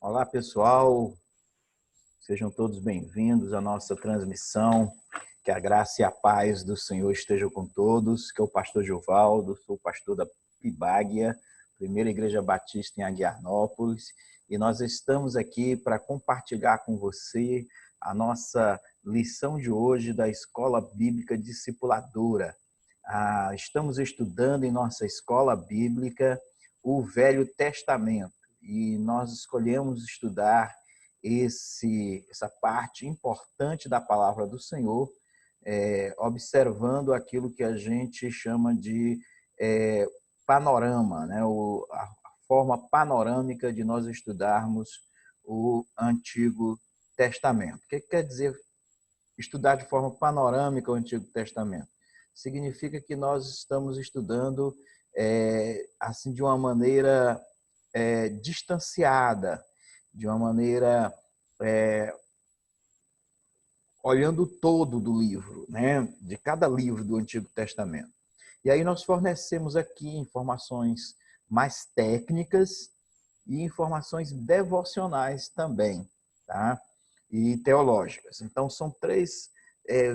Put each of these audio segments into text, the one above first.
Olá, pessoal. Sejam todos bem-vindos à nossa transmissão. Que a graça e a paz do Senhor estejam com todos. Que é o pastor Gilvaldo, sou pastor da Pibáguia, Primeira Igreja Batista em Aguiarnópolis, e nós estamos aqui para compartilhar com você a nossa lição de hoje da Escola Bíblica Discipuladora. Estamos estudando em nossa escola bíblica o Velho Testamento e nós escolhemos estudar essa parte importante da palavra do Senhor, observando aquilo que a gente chama de panorama, né? A forma panorâmica de nós estudarmos o Antigo Testamento. O que quer dizer estudar de forma panorâmica o Antigo Testamento? Significa que nós estamos estudando assim de uma maneira distanciada, de uma maneira olhando o todo do livro, né? De cada livro do Antigo Testamento. E aí nós fornecemos aqui informações mais técnicas e informações devocionais também, tá? E teológicas. Então são três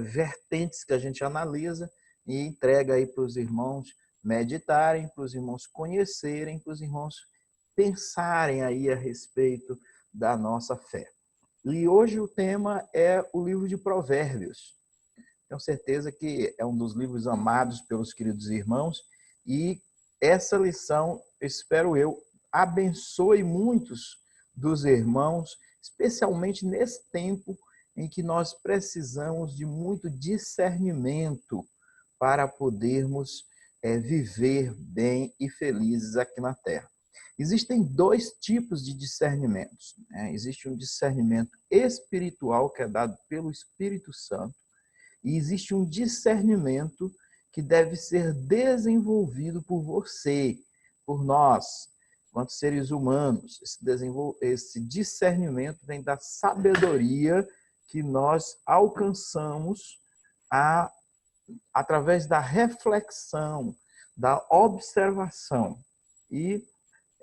vertentes que a gente analisa e entrega aí para os irmãos meditarem, para os irmãos conhecerem, para os irmãos pensarem aí a respeito da nossa fé. E hoje o tema é o livro de Provérbios. Tenho certeza que é um dos livros amados pelos queridos irmãos e essa lição, espero eu, abençoe muitos dos irmãos, especialmente nesse tempo em que nós precisamos de muito discernimento para podermos viver bem e felizes aqui na Terra. Existem dois tipos de discernimentos, né? Existe um discernimento espiritual, que é dado pelo Espírito Santo, e existe um discernimento que deve ser desenvolvido por você, por nós, enquanto seres humanos. Esse discernimento vem da sabedoria que nós alcançamos através da reflexão, da observação. E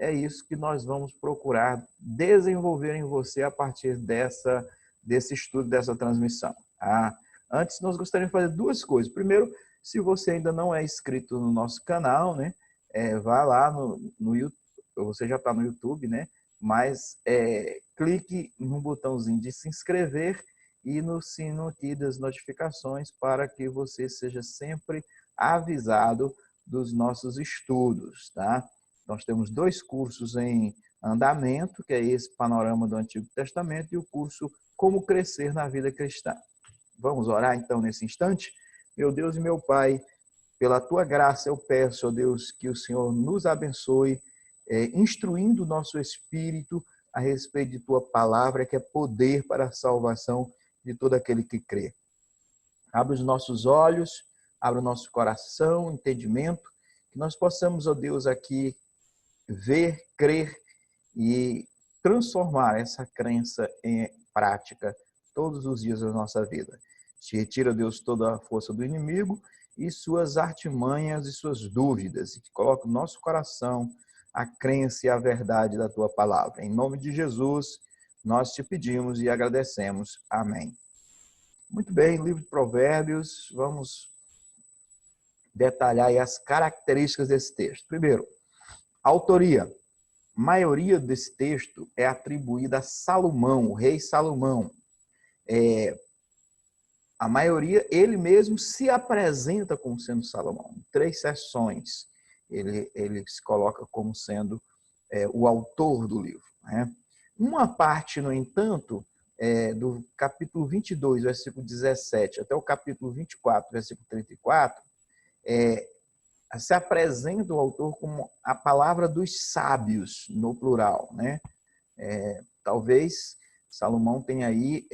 é isso que nós vamos procurar desenvolver em você a partir desse estudo, dessa transmissão. Antes, nós gostaríamos de fazer duas coisas. Primeiro, se você ainda não é inscrito no nosso canal, né, vá lá no YouTube, você já está no YouTube, né, mas clique no botãozinho de se inscrever e no sino aqui das notificações para que você seja sempre avisado dos nossos estudos, tá? Nós temos dois cursos em andamento, que é esse Panorama do Antigo Testamento, e o curso Como Crescer na Vida Cristã. Vamos orar então nesse instante? Meu Deus e meu Pai, pela Tua graça eu peço, ó Deus, que o Senhor nos abençoe, instruindo o nosso espírito a respeito de Tua palavra, que é poder para a salvação de todo aquele que crê. Abre os nossos olhos, abre o nosso coração, entendimento, que nós possamos, ó Deus, aqui ver, crer e transformar essa crença em prática todos os dias da nossa vida. Te retira, Deus, toda a força do inimigo e suas artimanhas e suas dúvidas, e que coloque no nosso coração a crença e a verdade da Tua palavra. Em nome de Jesus, nós te pedimos e agradecemos. Amém. Muito bem, livro de Provérbios, vamos detalhar aí as características desse texto. Primeiro, autoria. A maioria desse texto é atribuída a Salomão, o rei Salomão. A maioria, ele mesmo se apresenta como sendo Salomão. Em 3 sessões, ele se coloca como sendo o autor do livro, né? Uma parte, no entanto, do capítulo 22, versículo 17, até o capítulo 24, versículo 34, se apresenta o autor como a palavra dos sábios, no plural, né? Talvez Salomão tenha aí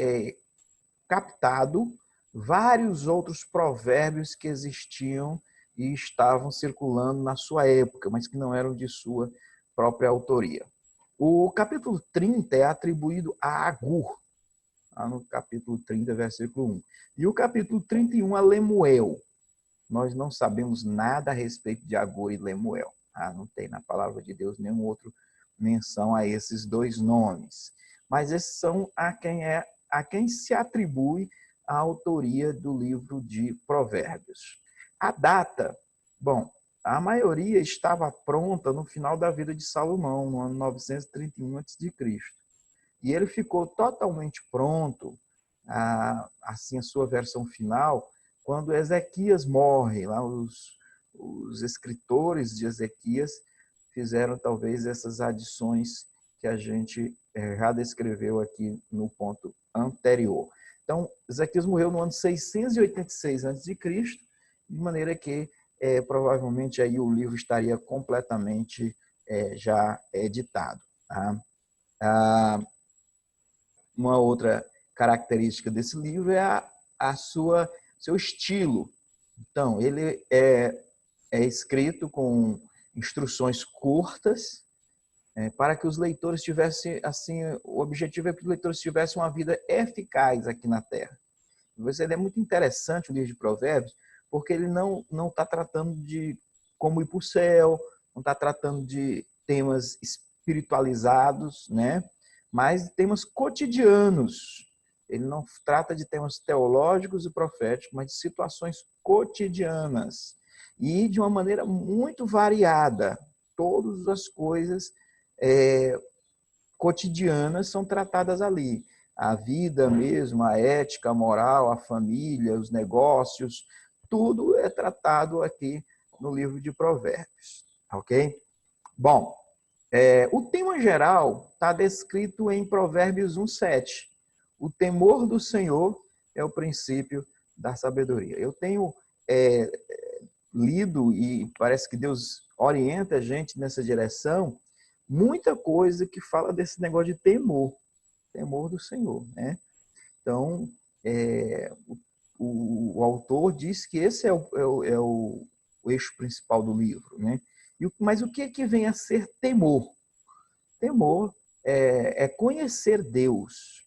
captado vários outros provérbios que existiam e estavam circulando na sua época, mas que não eram de sua própria autoria. O capítulo 30 é atribuído a Agur, no capítulo 30, versículo 1. E o capítulo 31 a Lemuel. Nós não sabemos nada a respeito de Agur e Lemuel. Não tem na palavra de Deus nenhum outro menção a esses dois nomes. Mas esses são a quem se atribui a autoria do livro de Provérbios. A data, bom, a maioria estava pronta no final da vida de Salomão, no ano 931 a.C. E ele ficou totalmente pronto, assim, a sua versão final, quando Ezequias morre. Lá os escritores de Ezequias fizeram talvez essas adições que a gente já descreveu aqui no ponto anterior. Então, Ezequias morreu no ano 686 a.C., de maneira que provavelmente aí o livro estaria completamente já editado. Tá? Uma outra característica desse livro é seu estilo. Então, ele é escrito com instruções curtas, para que os leitores tivessem, assim, o objetivo é que os leitores tivessem uma vida eficaz aqui na Terra. Ele é muito interessante, o livro de Provérbios, porque ele não está tratando de como ir para o céu, não está tratando de temas espiritualizados, né? Mas temas cotidianos. Ele não trata de temas teológicos e proféticos, mas de situações cotidianas. E de uma maneira muito variada. Todas as coisas cotidianas são tratadas ali. A vida mesmo, a ética, a moral, a família, os negócios, tudo é tratado aqui no livro de Provérbios. Ok? Bom, o tema geral está descrito em Provérbios 1:7. O temor do Senhor é o princípio da sabedoria. Eu tenho lido, e parece que Deus orienta a gente nessa direção, muita coisa que fala desse negócio de temor do Senhor, né? Então, o autor diz que esse é o eixo principal do livro, né? Mas o que vem a ser temor? Temor é conhecer Deus,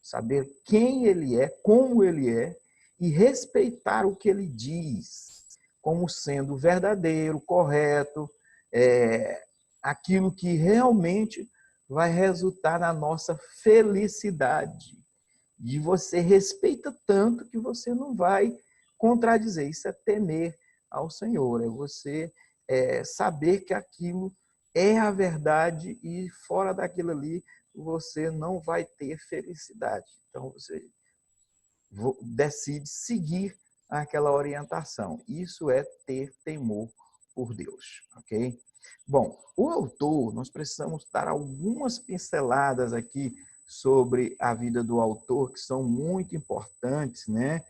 saber quem Ele é, como Ele é, e respeitar o que Ele diz, como sendo verdadeiro, correto, aquilo que realmente vai resultar na nossa felicidade. E você respeita tanto que você não vai contradizer. Isso é temer ao Senhor, é você saber que aquilo é a verdade e fora daquilo ali você não vai ter felicidade. Então você decide seguir aquela orientação. Isso é ter temor por Deus, ok? Bom, o autor, nós precisamos dar algumas pinceladas aqui sobre a vida do autor, que são muito importantes, né?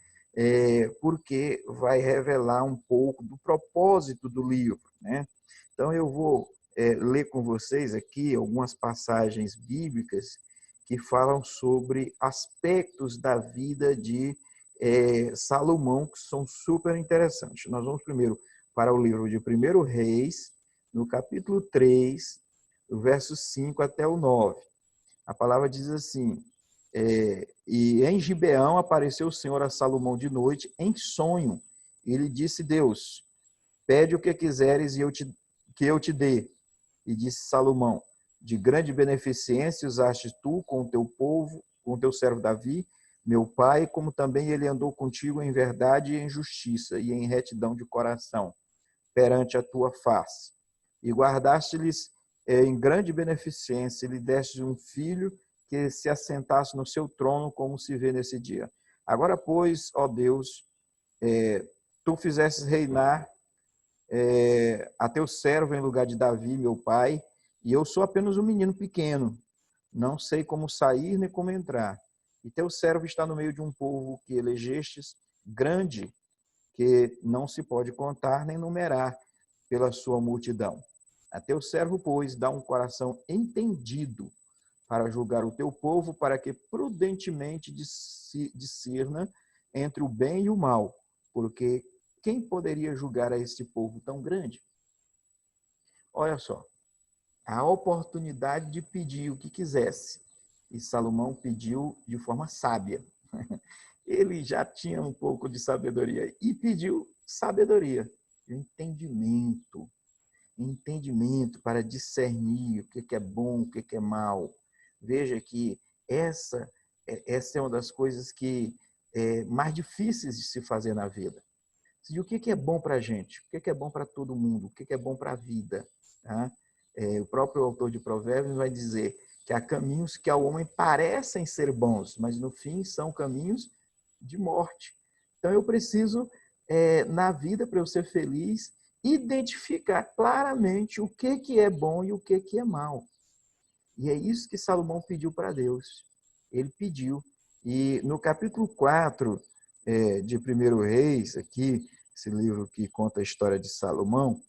Porque vai revelar um pouco do propósito do livro, né? Então, eu vou ler com vocês aqui algumas passagens bíblicas que falam sobre aspectos da vida de Salomão, que são super interessantes. Nós vamos primeiro para o livro de 1 Reis, no capítulo 3, do verso 5 até o 9. A palavra diz assim: e em Gibeão apareceu o Senhor a Salomão de noite em sonho. E lhe disse Deus: pede o que quiseres e que eu te dê. E disse Salomão: de grande beneficência usaste tu com o teu povo, com o teu servo Davi, meu pai, como também ele andou contigo em verdade e em justiça e em retidão de coração, perante a tua face. E guardaste-lhes em grande beneficência, e lhe deste um filho que se assentasse no seu trono, como se vê nesse dia. Agora, pois, ó Deus, tu fizestes reinar a teu servo em lugar de Davi, meu pai, e eu sou apenas um menino pequeno, não sei como sair nem como entrar. E teu servo está no meio de um povo que elegestes, grande, que não se pode contar nem numerar pela sua multidão. A teu servo, pois, dá um coração entendido para julgar o teu povo, para que prudentemente discerna entre o bem e o mal, porque quem poderia julgar a este povo tão grande? Olha só, a oportunidade de pedir o que quisesse. E Salomão pediu de forma sábia. Ele já tinha um pouco de sabedoria e pediu sabedoria, entendimento. entendimento para discernir o que é bom, o que é mal. Veja que essa é uma das coisas que é mais difíceis de se fazer na vida. E o que é bom para a gente? O que é bom para todo mundo? O que é bom para a vida? Tá? O próprio autor de Provérbios vai dizer que há caminhos que ao homem parecem ser bons, mas no fim são caminhos de morte. Então eu preciso, na vida, para eu ser feliz, identificar claramente o que é bom e o que é mal. E é isso que Salomão pediu para Deus. Ele pediu. E no capítulo 4 de 1 Reis, aqui, esse livro que conta a história de Salomão,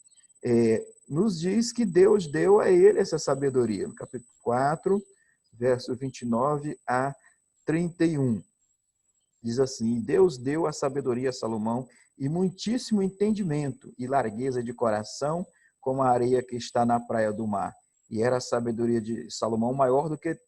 nos diz que Deus deu a ele essa sabedoria. No capítulo 4, verso 29 a 31. Diz assim: Deus deu a sabedoria a Salomão e muitíssimo entendimento e largueza de coração, como a areia que está na praia do mar. E era a sabedoria de Salomão maior do que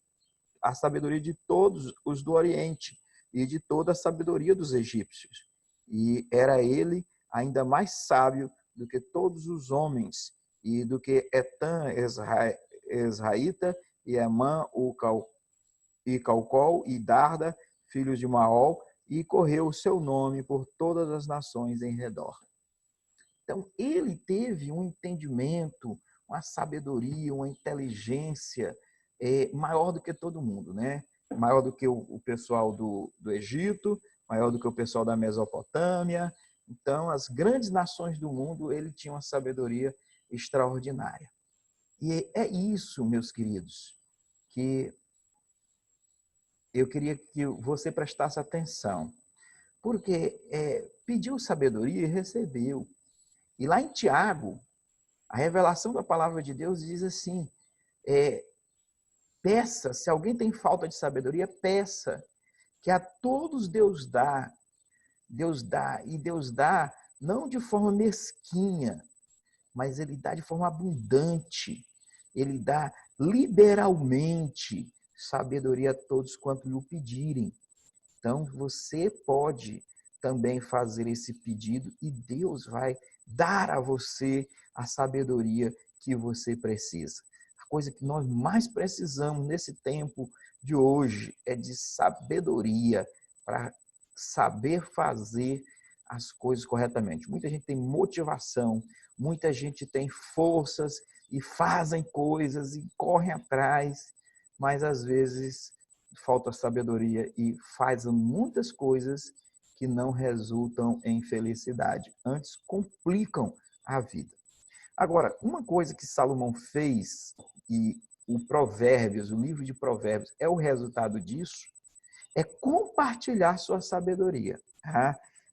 a sabedoria de todos os do Oriente e de toda a sabedoria dos egípcios. E era ele ainda mais sábio do que todos os homens e do que Etã, Esraíta, e Emã, e Calcol, e Darda, filhos de Maol, e correu o seu nome por todas as nações em redor. Então, ele teve um entendimento, uma sabedoria, uma inteligência maior do que todo mundo, né? Maior do que o pessoal do Egito, maior do que o pessoal da Mesopotâmia. Então, as grandes nações do mundo, ele tinha uma sabedoria extraordinária. E é isso, meus queridos, que eu queria que você prestasse atenção. Porque pediu sabedoria e recebeu. E lá em Tiago, a revelação da palavra de Deus diz assim, peça, se alguém tem falta de sabedoria, peça, que a todos Deus dá, e Deus dá não de forma mesquinha, mas Ele dá de forma abundante, Ele dá liberalmente sabedoria a todos quanto lhe o pedirem. Então, você pode também fazer esse pedido e Deus vai dar a você a sabedoria que você precisa. A coisa que nós mais precisamos nesse tempo de hoje é de sabedoria para saber fazer as coisas corretamente. Muita gente tem motivação, muita gente tem forças e fazem coisas e correm atrás, mas às vezes falta sabedoria e fazem muitas coisas que não resultam em felicidade, antes complicam a vida. Agora, uma coisa que Salomão fez, e o Provérbios, o livro de Provérbios, é o resultado disso, é compartilhar sua sabedoria.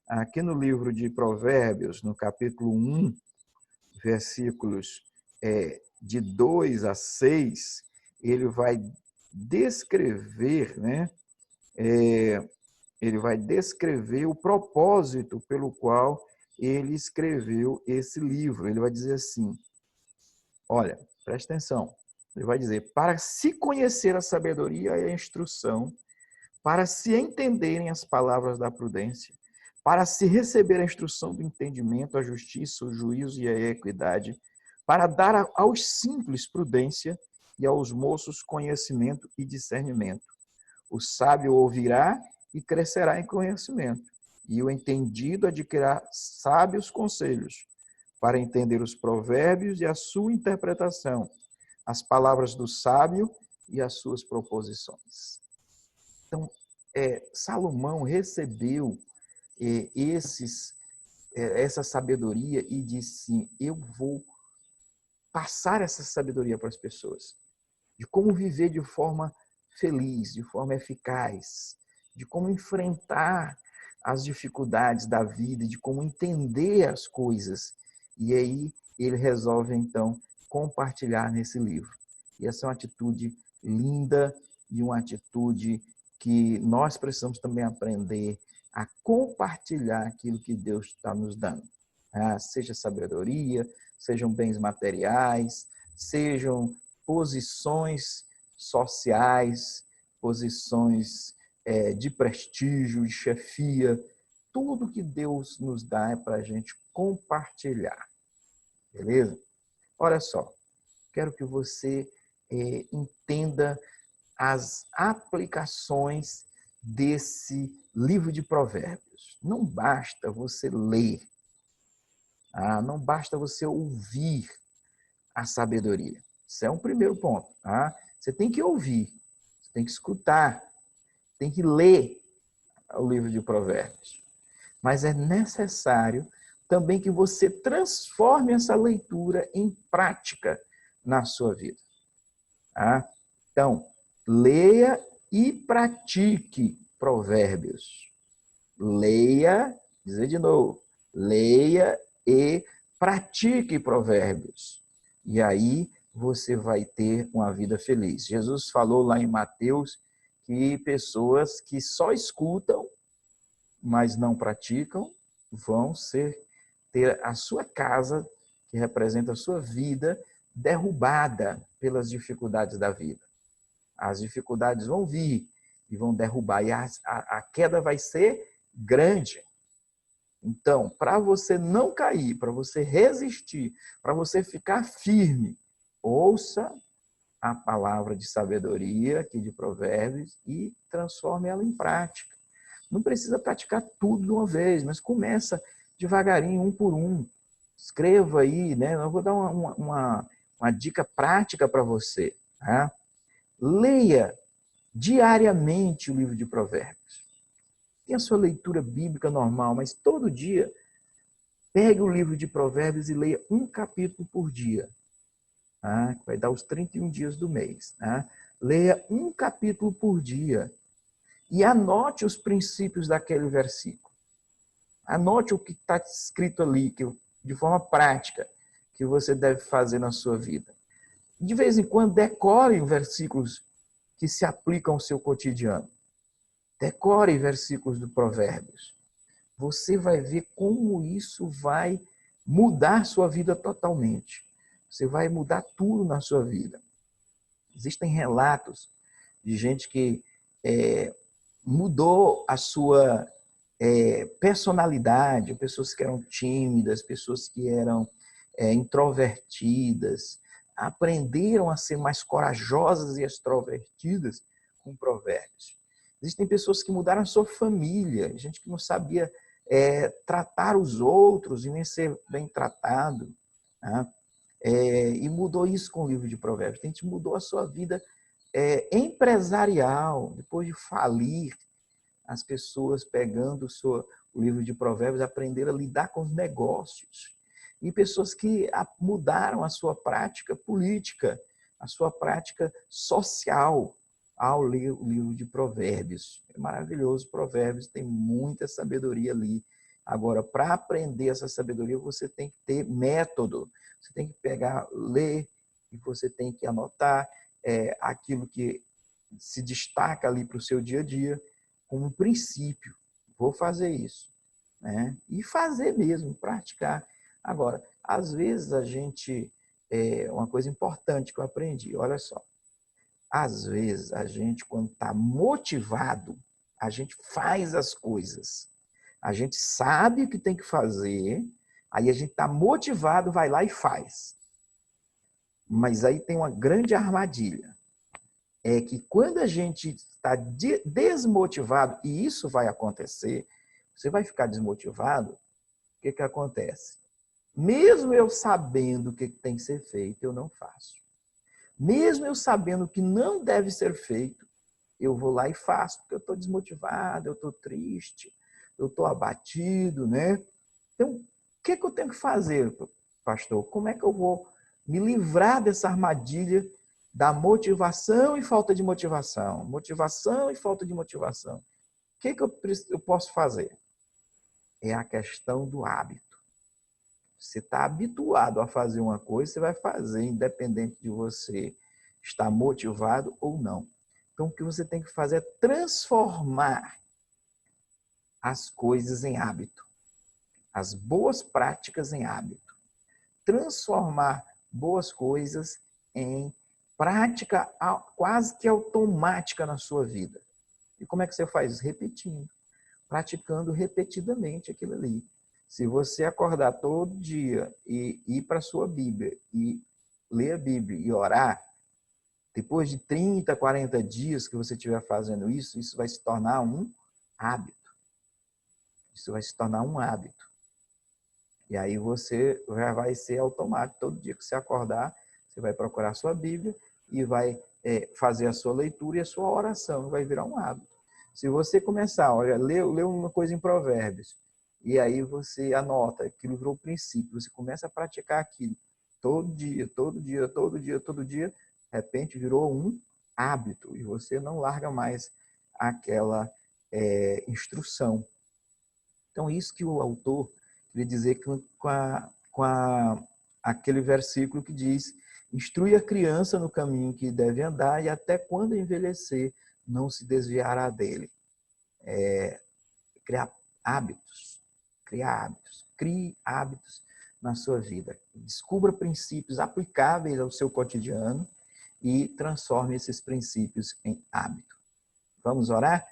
Aqui no livro de Provérbios, no capítulo 1, versículos de 2 a 6, ele vai descrever, né? Ele vai descrever o propósito pelo qual ele escreveu esse livro. Ele vai dizer assim, olha, presta atenção, ele vai dizer, para se conhecer a sabedoria e a instrução, para se entenderem as palavras da prudência, para se receber a instrução do entendimento, a justiça, o juízo e a equidade, para dar aos simples prudência e aos moços conhecimento e discernimento. O sábio ouvirá e crescerá em conhecimento, e o entendido adquirirá sábios conselhos, para entender os provérbios e a sua interpretação, as palavras do sábio e as suas proposições. Então, Salomão recebeu essa sabedoria e disse assim, eu vou passar essa sabedoria para as pessoas, de como viver de forma feliz, de forma eficaz, de como enfrentar as dificuldades da vida, de como entender as coisas. E aí ele resolve, então, compartilhar nesse livro. E essa é uma atitude linda e uma atitude que nós precisamos também aprender a compartilhar aquilo que Deus está nos dando. Seja sabedoria, sejam bens materiais, sejam posições sociais, posições de prestígio, de chefia, tudo que Deus nos dá é para a gente compartilhar, beleza? Olha só, quero que você entenda as aplicações desse livro de Provérbios. Não basta você ler, não basta você ouvir a sabedoria. Isso é um primeiro ponto. Você tem que ouvir, você tem que escutar, tem que ler o livro de Provérbios. Mas é necessário também que você transforme essa leitura em prática na sua vida. Então, leia e pratique Provérbios. Leia, dizer de novo, leia e pratique Provérbios. E aí você vai ter uma vida feliz. Jesus falou lá em Mateus que pessoas que só escutam, mas não praticam, vão ter a sua casa, que representa a sua vida, derrubada pelas dificuldades da vida. As dificuldades vão vir e vão derrubar, e a queda vai ser grande. Então, para você não cair, para você resistir, para você ficar firme, ouça a palavra de sabedoria aqui de Provérbios e transforme ela em prática. Não precisa praticar tudo de uma vez, mas começa devagarinho, um por um. Escreva aí, né? Eu vou dar uma dica prática para você. Tá? Leia diariamente o livro de Provérbios. Tem a sua leitura bíblica normal, mas todo dia pegue o livro de Provérbios e leia um capítulo por dia. Tá? Vai dar os 31 dias do mês. Tá? Leia um capítulo por dia e anote os princípios daquele versículo. Anote o que está escrito ali, de forma prática, que você deve fazer na sua vida. De vez em quando, decore versículos que se aplicam ao seu cotidiano. Decore versículos do Provérbios. Você vai ver como isso vai mudar sua vida totalmente. Você vai mudar tudo na sua vida. Existem relatos de gente que mudou a sua personalidade, pessoas que eram tímidas, pessoas que eram introvertidas, aprenderam a ser mais corajosas e extrovertidas com Provérbios. Existem pessoas que mudaram a sua família, gente que não sabia tratar os outros e nem ser bem tratado. Né? E mudou isso com o livro de Provérbios. A gente mudou a sua vida empresarial, depois de falir, as pessoas pegando o livro de Provérbios aprenderam a lidar com os negócios. E pessoas que mudaram a sua prática política, a sua prática social ao ler o livro de Provérbios. É maravilhoso, Provérbios tem muita sabedoria ali. Agora, para aprender essa sabedoria, você tem que ter método. Você tem que pegar, ler, e você tem que anotar aquilo que se destaca ali para o seu dia a dia, como princípio. Vou fazer isso. Né? E fazer mesmo, praticar. Agora, às vezes a gente... uma coisa importante que eu aprendi, olha só. Às vezes a gente, quando está motivado, a gente faz as coisas. A gente sabe o que tem que fazer, aí a gente está motivado, vai lá e faz. Mas aí tem uma grande armadilha. É que quando a gente está desmotivado, e isso vai acontecer, você vai ficar desmotivado, o que acontece? Mesmo eu sabendo o que tem que ser feito, eu não faço. Mesmo eu sabendo o que não deve ser feito, eu vou lá e faço, porque eu estou desmotivado, eu estou triste, eu estou abatido, né? Então, o que eu tenho que fazer, pastor? Como é que eu vou me livrar dessa armadilha da motivação e falta de motivação? Motivação e falta de motivação. O que eu posso fazer? É a questão do hábito. Você está habituado a fazer uma coisa, você vai fazer, independente de você estar motivado ou não. Então, o que você tem que fazer é transformar as coisas em hábito. As boas práticas em hábito. Transformar boas coisas em prática quase que automática na sua vida. E como é que você faz? Repetindo. Praticando repetidamente aquilo ali. Se você acordar todo dia e ir para a sua Bíblia e ler a Bíblia e orar, depois de 30, 40 dias que você estiver fazendo isso, isso vai se tornar um hábito. Isso vai se tornar um hábito. E aí você já vai ser automático. Todo dia que você acordar, você vai procurar a sua Bíblia e vai fazer a sua leitura e a sua oração. Vai virar um hábito. Se você começar, olha, ler uma coisa em Provérbios, e aí você anota, aquilo virou princípio, você começa a praticar aquilo todo dia, todo dia, todo dia, todo dia, de repente virou um hábito e você não larga mais aquela instrução. Então, isso que o autor queria dizer aquele versículo que diz: instrui a criança no caminho que deve andar e até quando envelhecer não se desviará dele. Criar hábitos, crie hábitos na sua vida. Descubra princípios aplicáveis ao seu cotidiano e transforme esses princípios em hábito. Vamos orar?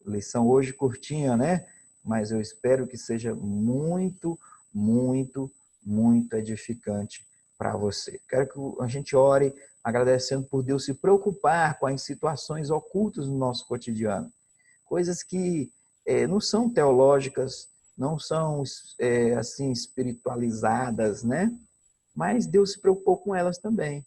Lição hoje curtinha, né? Mas eu espero que seja muito, muito, muito edificante para você. Quero que a gente ore agradecendo por Deus se preocupar com as situações ocultas no nosso cotidiano. Coisas que não são teológicas, não são assim espiritualizadas, né? Mas Deus se preocupou com elas também.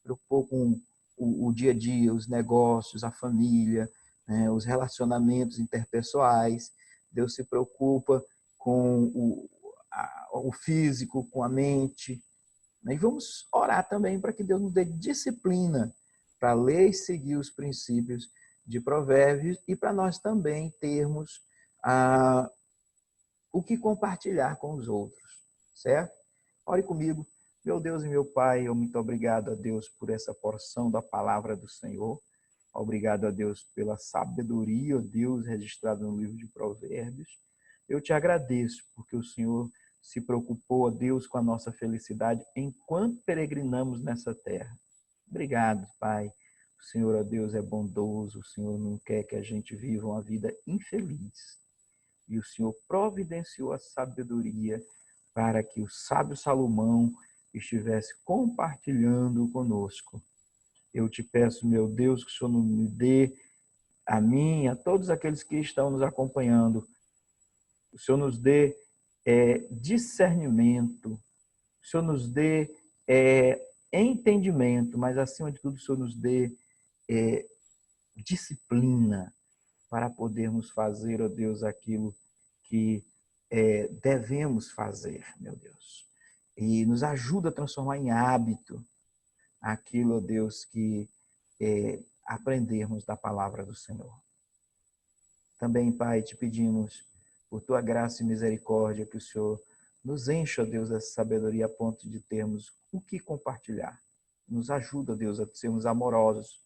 Preocupou com o dia a dia, os negócios, a família, né? Os relacionamentos interpessoais. Deus se preocupa com o físico, com a mente. E vamos orar também para que Deus nos dê disciplina para ler e seguir os princípios de Provérbios e para nós também termos o que compartilhar com os outros, certo? Ore comigo. Meu Deus e meu Pai, eu muito obrigado a Deus por essa porção da palavra do Senhor. Obrigado a Deus pela sabedoria, Deus, registrada no livro de Provérbios. Eu te agradeço porque o Senhor se preocupou, Deus, com a nossa felicidade enquanto peregrinamos nessa terra. Obrigado, Pai. O Senhor, ó Deus, é bondoso. O Senhor não quer que a gente viva uma vida infeliz. E o Senhor providenciou a sabedoria para que o sábio Salomão estivesse compartilhando conosco. Eu te peço, meu Deus, que o Senhor me dê a mim e a todos aqueles que estão nos acompanhando. O Senhor nos dê discernimento. O Senhor nos dê entendimento, mas acima de tudo o Senhor nos dê disciplina para podermos fazer, ó Deus, aquilo que devemos fazer, meu Deus. E nos ajuda a transformar em hábito aquilo, ó Deus, que aprendermos da palavra do Senhor. Também, Pai, te pedimos, por tua graça e misericórdia, que o Senhor nos encha, ó Deus, dessa sabedoria a ponto de termos o que compartilhar. Nos ajuda, ó Deus, a sermos amorosos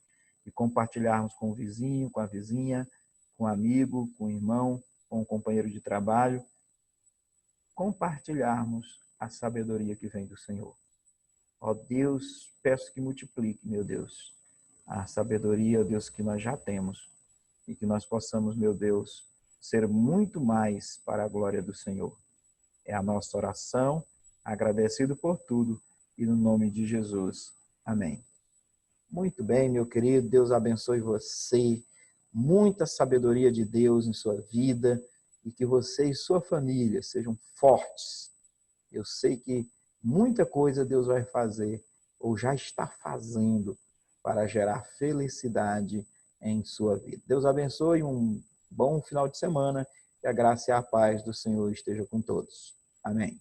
e compartilharmos com o vizinho, com a vizinha, com o amigo, com o irmão, com o companheiro de trabalho, compartilharmos a sabedoria que vem do Senhor. Ó Deus, peço que multiplique, meu Deus, a sabedoria, ó Deus, que nós já temos e que nós possamos, meu Deus, ser muito mais para a glória do Senhor. É a nossa oração, agradecido por tudo e no nome de Jesus. Amém. Muito bem, meu querido, Deus abençoe você, muita sabedoria de Deus em sua vida e que você e sua família sejam fortes. Eu sei que muita coisa Deus vai fazer ou já está fazendo para gerar felicidade em sua vida. Deus abençoe, um bom final de semana e a graça e a paz do Senhor esteja com todos. Amém.